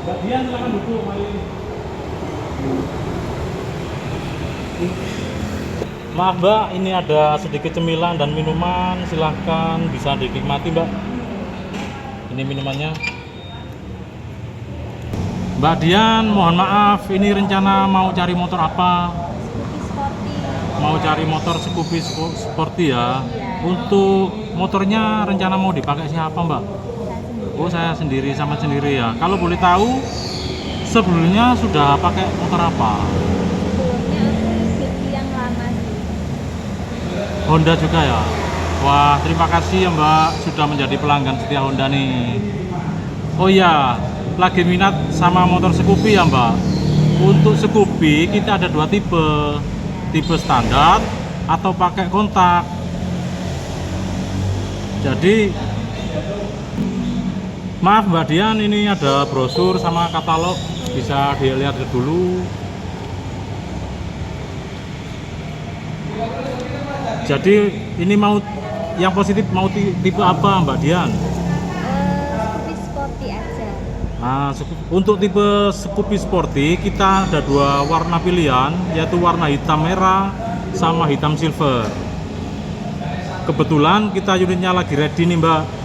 Mbak Dian silakan duduk, mari. Maaf Mbak, ini ada sedikit cemilan dan minuman, silahkan bisa dinikmati Mbak. Ini minumannya. Mbak Dian, mohon maaf, ini rencana mau cari motor apa? Mau cari motor Scoopy Sporty ya? Untuk motornya rencana mau dipakai siapa Mbak? Oh, saya sendiri, sama sendiri ya. Kalau boleh tahu, sebelumnya sudah pakai motor apa? Sebelumnya aku beli yang lama sih. Honda juga ya? Wah, terima kasih ya Mbak, sudah menjadi pelanggan setia Honda nih. Oh iya, lagi minat sama motor Scoopy ya Mbak? Untuk Scoopy kita ada dua tipe. Tipe standar atau pakai kontak. Jadi maaf Mbak Dian, ini ada brosur sama katalog, bisa dilihat dulu. Jadi ini mau yang positif, mau tipe apa Mbak Dian? Scoopy Sporty aja. Nah, untuk tipe Scoopy Sporty kita ada dua warna pilihan, yaitu warna hitam merah sama hitam silver. Kebetulan kita unitnya lagi ready nih Mbak.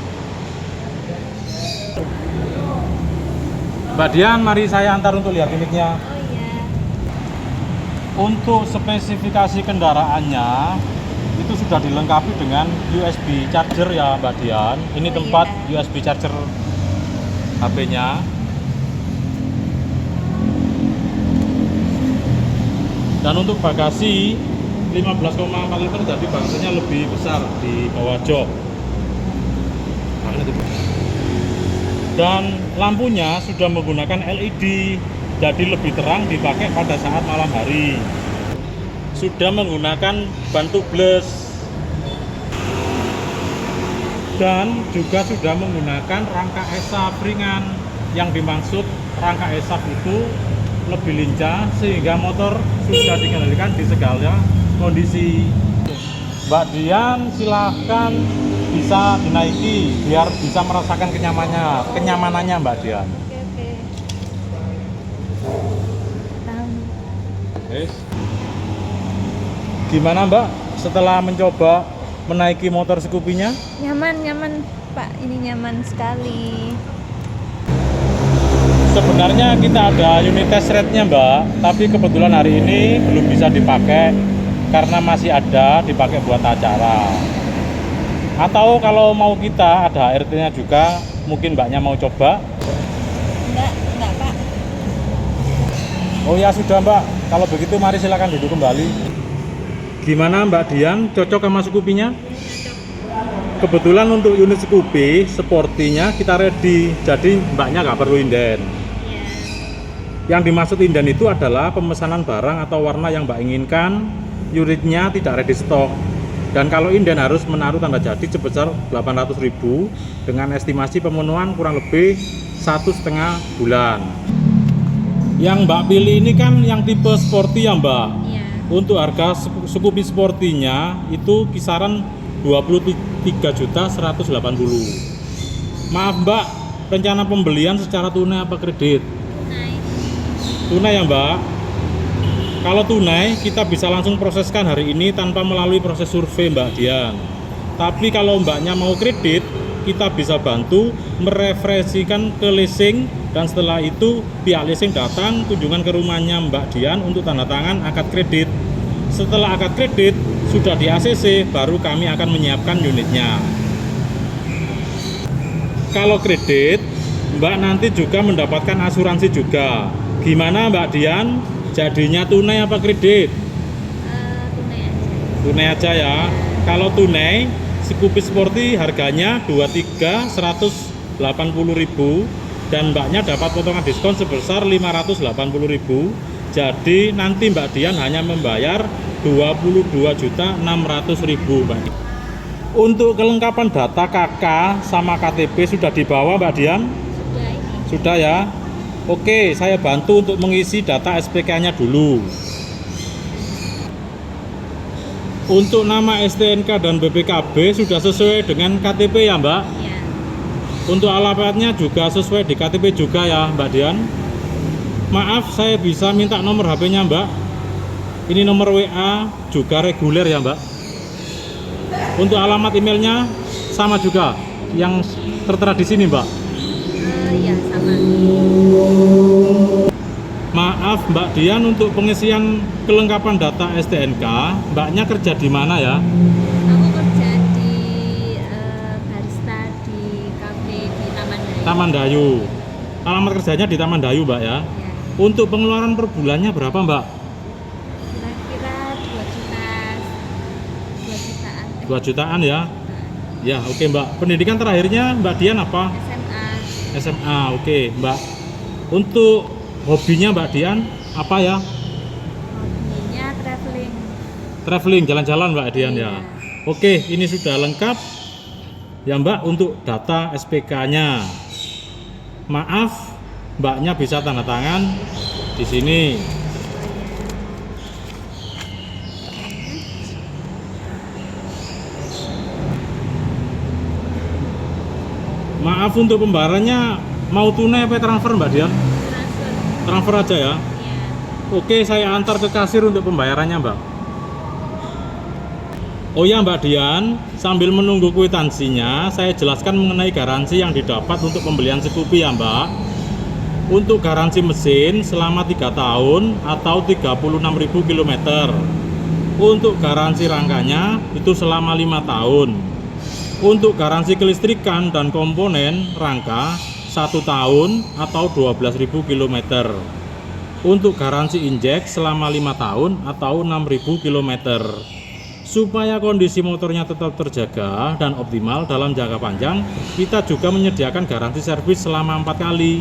Mbak Dian, mari saya antar untuk lihat unitnya. Oh iya. Untuk spesifikasi kendaraannya itu sudah dilengkapi dengan USB charger ya Mbak Dian. Ini tempat USB charger HP-nya. Dan untuk bagasi 15,4 liter, jadi bagasinya lebih besar di bawah jok. Dan lampunya sudah menggunakan LED, jadi lebih terang dipakai pada saat malam hari. Sudah menggunakan ban tubeless dan juga sudah menggunakan rangka ESAP ringan. Yang dimaksud rangka ESAP itu lebih lincah sehingga motor sudah dikendalikan di segala kondisi. Mbak Dian, silahkan bisa dinaiki biar bisa merasakan kenyamanannya Mbak Dian. Oke. Tahu. Yes. Gimana Mbak setelah mencoba menaiki motor Scoopy-nya? Nyaman Pak, ini nyaman sekali. Sebenarnya kita ada unit test rate-nya Mbak, tapi kebetulan hari ini belum bisa dipakai karena masih ada dipakai buat acara. Atau kalau mau kita ada HRT-nya juga, mungkin Mbaknya mau coba? Enggak Pak. Oh ya sudah Mbak, kalau begitu mari silakan duduk kembali. Gimana Mbak Dian, cocok sama Scoopy-nya? Kebetulan untuk unit Scoopy Sporty-nya kita ready, jadi Mbaknya nggak perlu inden. Yang dimaksud inden itu adalah pemesanan barang atau warna yang Mbak inginkan, unitnya tidak ready stock. Dan kalau inden harus menaruh tanda jadi sebesar 800.000 dengan estimasi pemenuhan kurang lebih 1,5 bulan. Yang Mbak pilih ini kan yang tipe sporty ya Mbak? Iya. Untuk harga Scoopy Sporty-nya itu kisaran 23.180.000. Maaf Mbak, rencana pembelian secara tunai apa kredit? Tunai ya Mbak. Kalau tunai kita bisa langsung proseskan hari ini tanpa melalui proses survei Mbak Dian. Tapi kalau Mbaknya mau kredit, kita bisa bantu merefresikan ke leasing, dan setelah itu pihak leasing datang kunjungan ke rumahnya Mbak Dian untuk tanda tangan akad kredit. Setelah akad kredit sudah di ACC, baru kami akan menyiapkan unitnya. Kalau kredit, Mbak nanti juga mendapatkan asuransi juga. Gimana Mbak Dian? Jadinya tunai apa kredit? Tunai aja. Tunai aja ya. Kalau tunai, Scoopy Sporty harganya 23.180.000 dan Mbaknya dapat potongan diskon sebesar 580.000. Jadi nanti Mbak Dian hanya membayar 22.600.000 Mbak. Untuk kelengkapan data KK sama KTP sudah dibawa Mbak Dian? Sudah ini. Sudah ya. Oke, saya bantu untuk mengisi data SPK-nya dulu. Untuk nama STNK dan BPKB sudah sesuai dengan KTP ya Mbak? Iya. Untuk alamatnya juga sesuai di KTP juga ya Mbak Dian. Maaf, saya bisa minta nomor HP-nya Mbak. Ini nomor WA juga reguler ya Mbak. Untuk alamat emailnya sama juga yang tertera di sini Mbak. Ya sama. Maaf Mbak Dian, untuk pengisian kelengkapan data STNK, Mbaknya kerja di mana ya? Aku kerja di barista di kafe di Taman Dayu. Taman Dayu. Alamat kerjanya di Taman Dayu Mbak ya. Ya, Untuk pengeluaran per bulannya berapa Mbak? kira-kira 2 juta, 2 jutaan. 2 jutaan ya? Ya oke Mbak. Pendidikan terakhirnya Mbak Dian apa? SMA. SMA, oke Mbak. Untuk hobinya Mbak Dian apa ya? Hobinya traveling. Traveling, jalan-jalan Mbak Dian ya. Iya. Oke, ini sudah lengkap ya Mbak untuk data SPK-nya. Maaf, Mbaknya bisa tanda tangan di sini. Maaf, untuk pembayarannya mau tunai apa transfer Mbak Dian? Transfer. Transfer aja ya. Ya. Oke, saya antar ke kasir untuk pembayarannya Mbak. Oh ya Mbak Dian, sambil menunggu kwitansinya, saya jelaskan mengenai garansi yang didapat untuk pembelian Scoopy ya Mbak. Untuk garansi mesin selama 3 tahun atau 36.000 km. Untuk garansi rangkanya itu selama 5 tahun. Untuk garansi kelistrikan dan komponen rangka 1 tahun atau 12.000 km. Untuk garansi injek selama 5 tahun atau 6.000 km. Supaya kondisi motornya tetap terjaga dan optimal dalam jangka panjang, kita juga menyediakan garansi servis selama 4 kali.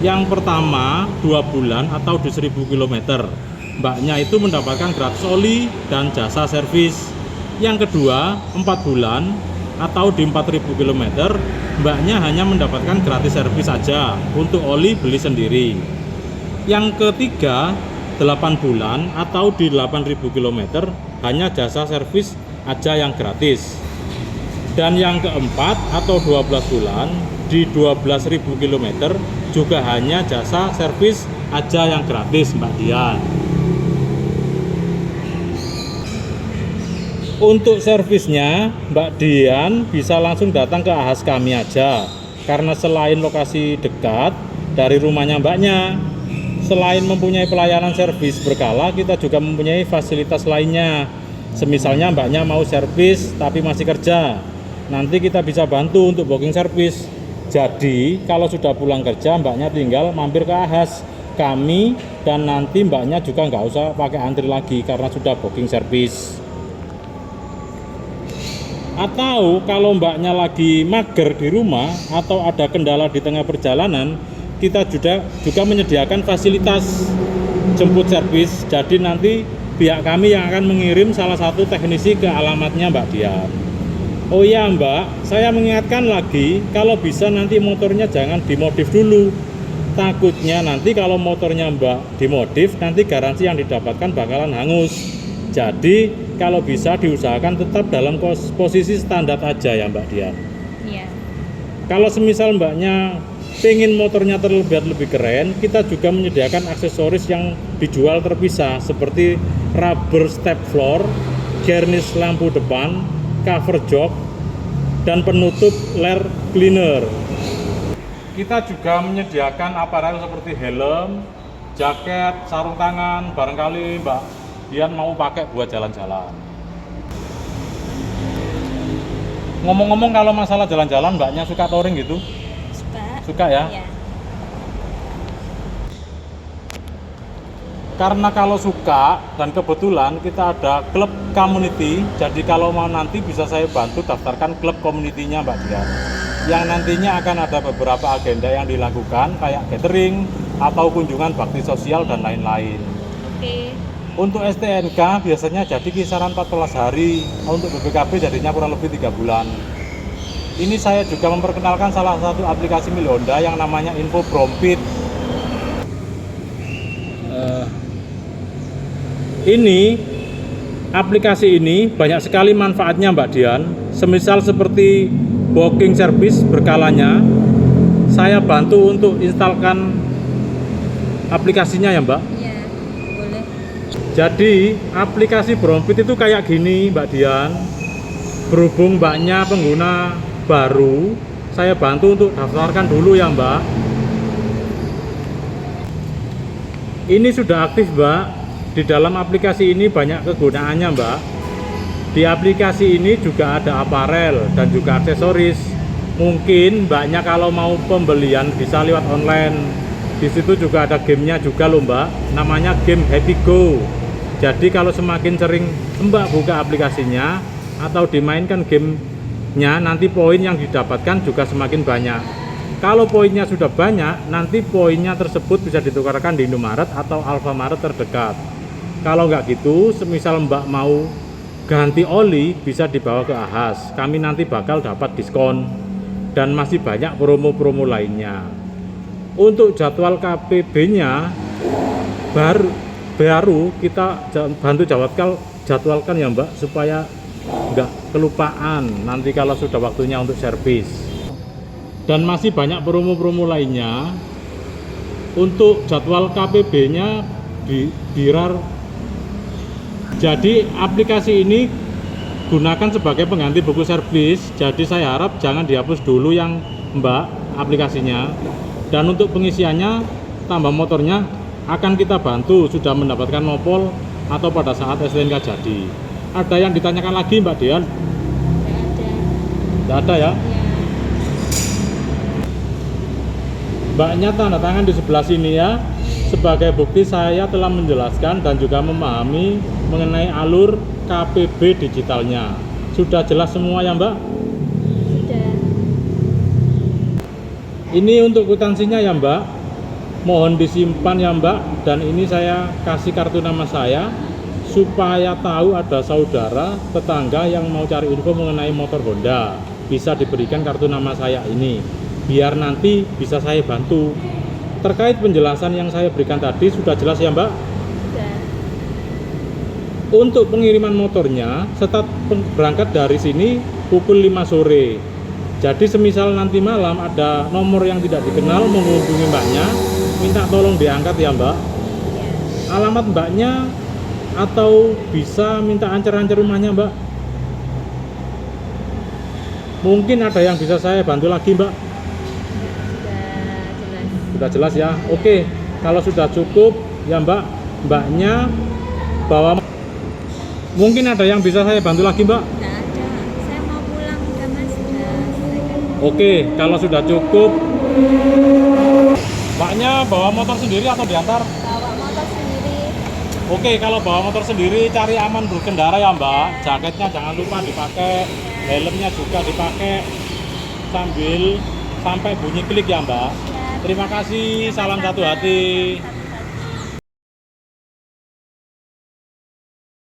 Yang pertama 2 bulan atau di 1.000 km. Mbaknya itu mendapatkan gratis oli dan jasa servis. Yang kedua 4 bulan atau di 4.000 km, Mbaknya hanya mendapatkan gratis servis saja. Untuk oli beli sendiri. Yang ketiga 8 bulan atau di 8.000 km, hanya jasa servis aja yang gratis. Dan yang keempat atau 12 bulan di 12.000 km juga hanya jasa servis aja yang gratis Mbak Dian. Untuk servisnya Mbak Dian bisa langsung datang ke Ahas kami aja, karena selain lokasi dekat dari rumahnya Mbaknya, selain mempunyai pelayanan servis berkala, kita juga mempunyai fasilitas lainnya. Semisalnya Mbaknya mau servis tapi masih kerja, nanti kita bisa bantu untuk booking servis. Jadi kalau sudah pulang kerja, Mbaknya tinggal mampir ke Ahas kami, dan nanti Mbaknya juga nggak usah pakai antri lagi karena sudah booking servis. Atau kalau Mbaknya lagi mager di rumah atau ada kendala di tengah perjalanan, kita juga menyediakan fasilitas jemput servis. Jadi nanti pihak kami yang akan mengirim salah satu teknisi ke alamatnya Mbak Dian. Oh iya Mbak, saya mengingatkan lagi, kalau bisa nanti motornya jangan dimodif dulu. Takutnya nanti kalau motornya Mbak dimodif, nanti garansi yang didapatkan bakalan hangus. Jadi kalau bisa diusahakan tetap dalam posisi standar aja ya Mbak Dian. Iya. Kalau semisal Mbaknya pengen motornya terlihat lebih keren, kita juga menyediakan aksesoris yang dijual terpisah seperti rubber step floor, garnish lampu depan, cover jok, dan penutup layer cleaner. Kita juga menyediakan aparel seperti helm, jaket, sarung tangan, barangkali Mbak Dian mau pakai buat jalan-jalan. Ngomong-ngomong, kalau masalah jalan-jalan, Mbaknya suka touring gitu? Suka ya? Iya. Karena kalau suka dan kebetulan kita ada klub community, jadi kalau mau nanti bisa saya bantu daftarkan klub community-nya Mbak Dian. Yang nantinya akan ada beberapa agenda yang dilakukan kayak gathering atau kunjungan bakti sosial dan lain-lain. Oke. Untuk STNK biasanya jadi kisaran 14 hari, untuk BPKB jadinya kurang lebih 3 bulan. Ini saya juga memperkenalkan salah satu aplikasi milik Honda yang namanya Info Brompit. Aplikasi ini banyak sekali manfaatnya Mbak Dian. Semisal seperti booking service berkalanya. Saya bantu untuk instalkan aplikasinya ya Mbak. Iya, boleh. Jadi aplikasi Bromfit itu kayak gini Mbak Dian. Berhubung Mbaknya pengguna baru, saya bantu untuk daftarkan dulu ya Mbak. Ini sudah aktif Mbak. Di dalam aplikasi ini banyak kegunaannya Mbak. Di aplikasi ini juga ada aparel dan juga aksesoris. Mungkin Mbaknya kalau mau pembelian bisa lewat online. Di situ juga ada gamenya juga loh Mbak. Namanya game Happy Go. Jadi kalau semakin sering Mbak buka aplikasinya atau dimainkan gamenya, nanti poin yang didapatkan juga semakin banyak. Kalau poinnya sudah banyak, nanti poinnya tersebut bisa ditukarkan di Indomaret atau Alfamaret terdekat. Kalau nggak gitu, semisal Mbak mau ganti oli, bisa dibawa ke Ahas. Kami nanti bakal dapat diskon dan masih banyak promo-promo lainnya. Untuk jadwal KPB-nya baru kita bantu jadwalkan ya Mbak, supaya nggak kelupaan nanti kalau sudah waktunya untuk servis. Dan masih banyak promo-promo lainnya. Untuk jadwal KPB-nya Birar. Jadi aplikasi ini gunakan sebagai pengganti buku servis. Jadi saya harap jangan dihapus dulu yang Mbak aplikasinya. Dan untuk pengisiannya, tambah motornya akan kita bantu sudah mendapatkan nopol atau pada saat STNK jadi. Ada yang ditanyakan lagi Mbak Dian? Tidak ada ya? Mbaknya tanda tangan di sebelah sini ya. Sebagai bukti saya telah menjelaskan dan juga memahami mengenai alur KPB digitalnya. Sudah jelas semua ya Mbak? Sudah. Ini untuk kwitansinya ya Mbak. Mohon disimpan ya Mbak. Dan ini saya kasih kartu nama saya, supaya tahu ada saudara, tetangga yang mau cari info mengenai motor Honda, bisa diberikan kartu nama saya ini, biar nanti bisa saya bantu. Terkait penjelasan yang saya berikan tadi sudah jelas ya Mbak? Sudah. Untuk pengiriman motornya, start berangkat dari sini pukul 5 sore. Jadi semisal nanti malam ada nomor yang tidak dikenal menghubungi Mbaknya, minta tolong diangkat ya Mbak. Ya. Alamat Mbaknya atau bisa minta ancer-ancer rumahnya Mbak. Mungkin ada yang bisa saya bantu lagi Mbak. Sudah jelas. Sudah jelas ya. Oke, kalau sudah cukup ya Mbak, Mbaknya bawa. Mungkin ada yang bisa saya bantu lagi Mbak. Tidak ada. Saya mau pulang udah Mas. Sudah selesai. Oke, kalau sudah cukup. Mbaknya bawa motor sendiri atau diantar? Bawa motor sendiri. Oke, kalau bawa motor sendiri cari aman berkendara ya Mbak. Jaketnya jangan lupa dipakai, helmnya juga dipakai sampai bunyi klik ya Mbak. Terima kasih, salam satu hati.